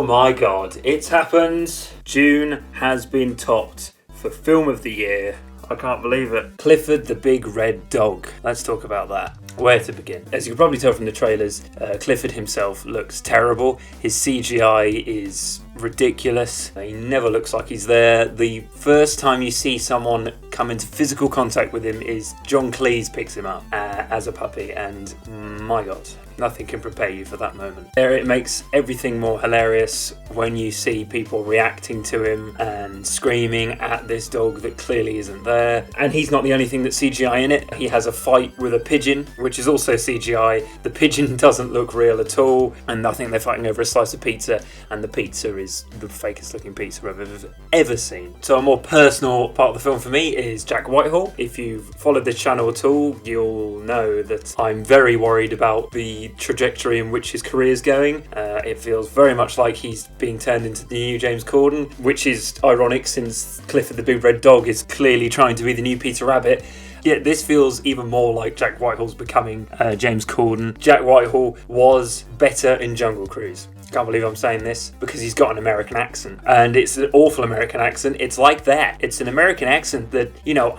my god, it's happened. June has been topped for Film of the Year. I can't believe it. Clifford the Big Red Dog. Let's talk about that. Where to begin? As you can probably tell from the trailers, Clifford himself looks terrible. His CGI is ridiculous. He never looks like he's there. The first time you see someone come into physical contact with him is John Cleese picks him up as a puppy, and my god, nothing can prepare you for that moment. It makes everything more hilarious when you see people reacting to him and screaming at this dog that clearly isn't there. And he's not the only thing that's CGI in it. He has a fight with a pigeon, which is also CGI. The pigeon doesn't look real at all, and I think they're fighting over a slice of pizza, and the pizza is the fakest looking pizza I've ever seen. So a more personal part of the film for me is Jack Whitehall. If you've followed this channel at all, you'll know that I'm very worried about the trajectory in which his career is going. It feels very much like he's being turned into the new James Corden, which is ironic since Clifford the Big Red Dog is clearly trying to be the new Peter Rabbit. Yet this feels even more like Jack Whitehall's becoming James Corden. Jack Whitehall was better in Jungle Cruise. Can't believe I'm saying this, because he's got an American accent, and it's an awful American accent. It's like that. It's an American accent that,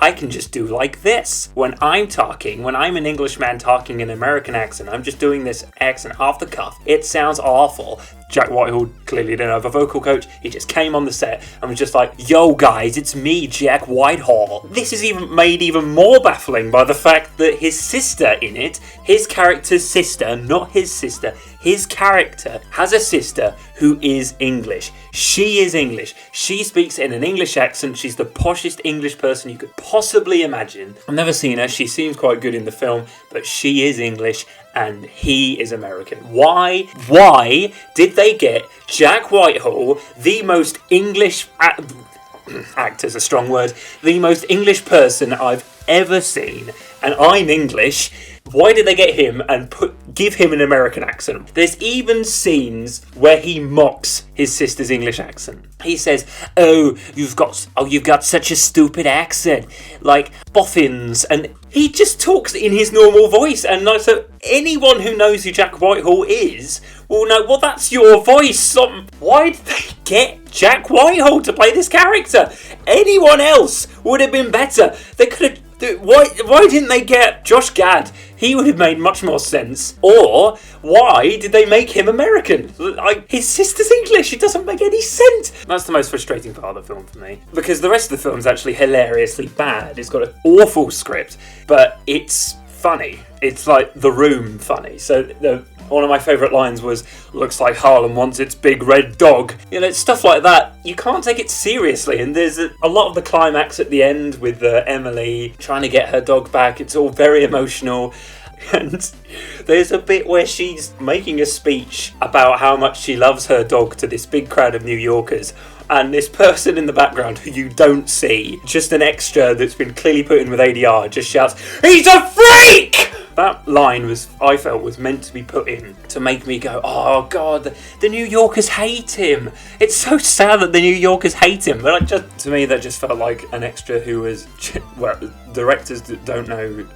I can just do like this. When I'm an Englishman talking an American accent, I'm just doing this accent off the cuff. It sounds awful. Jack Whitehall clearly didn't have a vocal coach. He just came on the set and was just like, yo guys, it's me, Jack Whitehall. This is even made even more baffling by the fact that his sister in it, his character's sister, not his sister, his character has a sister who is English. She is English. She speaks in an English accent. She's the poshest English person you could possibly imagine. I've never seen her. She seems quite good in the film, but she is English and he is American. Why did they get Jack Whitehall, the most English actor's a strong word, the most English person I've ever seen, and I'm English? Why did they get him and give him an American accent? There's even scenes where he mocks his sister's English accent. He says, you've got such a stupid accent, like boffins," and he just talks in his normal voice. And so anyone who knows who Jack Whitehall is will know, well, that's your voice. Why did they get Jack Whitehall to play this character? Anyone else would have been better. They could have. Why didn't they get Josh Gad? He would have made much more sense. Or why did they make him American? His sister's English. It doesn't make any sense. That's the most frustrating part of the film for me, because the rest of the film is actually hilariously bad. It's got an awful script, but it's funny. It's like The Room funny. So one of my favourite lines was, "Looks like Harlem wants its big red dog." Stuff like that. You can't take it seriously. And there's a lot of the climax at the end with Emily trying to get her dog back. It's all very emotional. And there's a bit where she's making a speech about how much she loves her dog to this big crowd of New Yorkers. And this person in the background who you don't see, just an extra that's been clearly put in with ADR, just shouts, "He's a freak!" That line I felt was meant to be put in to make me go, oh god, the New Yorkers hate him. It's so sad that the New Yorkers hate him. But to me, that just felt like an extra who was, directors that don't know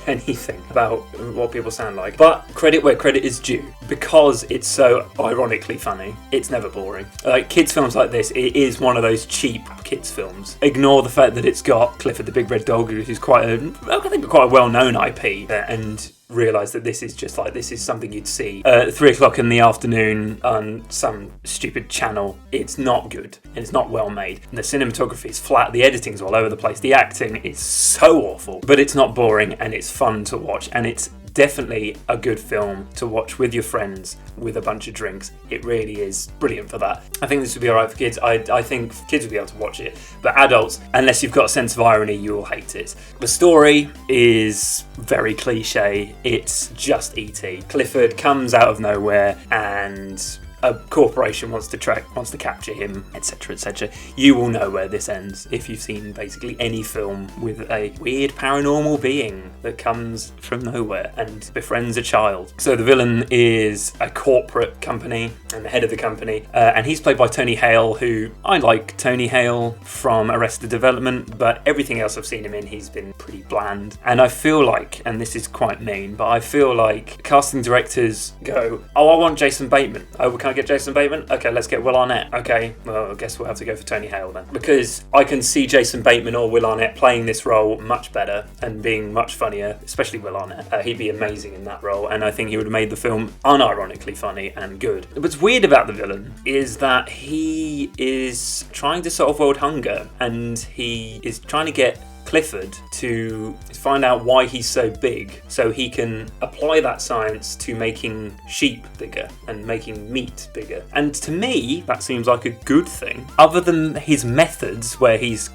anything about what people sound like. But credit where credit is due, because it's so ironically funny. It's never boring. Kids films like this, it is one of those cheap kids films. Ignore the fact that it's got Clifford the Big Red Dog, who's quite a well-known IP, and realise that this is something you'd see at 3 o'clock in the afternoon on some stupid channel. It's not good, and it's not well made, and the cinematography is flat, the editing's all over the place, the acting is so awful, but it's not boring, and it's fun to watch, and it's definitely a good film to watch with your friends with a bunch of drinks. It really is brilliant for that. I think this would be alright for kids. I think kids would be able to watch it, but adults, unless you've got a sense of irony, you will hate it. The story is very cliche. It's just E.T. Clifford comes out of nowhere and a corporation wants to capture him, etc., etc. You will know where this ends if you've seen basically any film with a weird paranormal being that comes from nowhere and befriends a child. So the villain is a corporate company and the head of the company, and he's played by Tony Hale, who I like Tony Hale from Arrested Development, but everything else I've seen him in, he's been pretty bland. And I feel like, and this is quite mean, but I feel like casting directors go, "Oh, I want Jason Bateman. Oh, can get Jason Bateman? Okay, let's get Will Arnett. Okay, well, I guess we'll have to go for Tony Hale then. Because I can see Jason Bateman or Will Arnett playing this role much better and being much funnier, especially Will Arnett. He'd be amazing in that role, and I think he would have made the film unironically funny and good. What's weird about the villain is that he is trying to solve world hunger, and he is trying to get Clifford to find out why he's so big so he can apply that science to making sheep bigger and making meat bigger. And to me, that seems like a good thing. Other than his methods where he's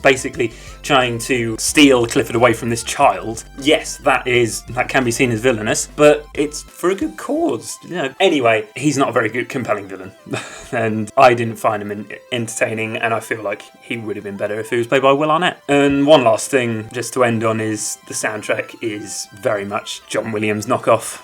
basically trying to steal Clifford away from this child. Yes, that can be seen as villainous, but it's for a good cause. Anyway, he's not a very good, compelling villain. And I didn't find him entertaining, and I feel like he would have been better if he was played by Will Arnett. And one last thing, just to end on, is the soundtrack is very much John Williams knockoff.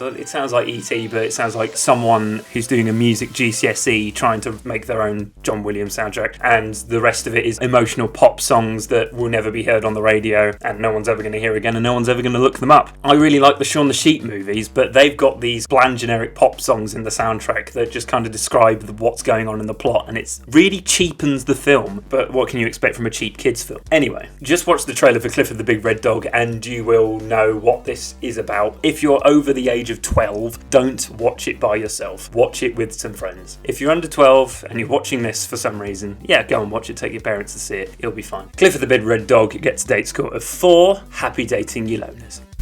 It sounds like E.T., but it sounds like someone who's doing a music GCSE trying to make their own John Williams soundtrack. And the rest of it is emotional pop songs that will never be heard on the radio, and no one's ever going to hear again, and no one's ever going to look them up. I really like the Shaun the Sheep movies, but they've got these bland generic pop songs in the soundtrack that just kind of describe what's going on in the plot, and it's really cheapens the film, but what can you expect from a cheap kids film? Anyway, just watch the trailer for Clifford the Big Red Dog and you will know what this is about. If you're over the age of 12, don't watch it by yourself. Watch it with some friends. If you're under 12 and you're watching this for some reason, yeah, go and watch it. Take your parents to see it. It'll be fine. Clifford the Big Red Dog gets a Deight score of 4. Happy dating, you loners.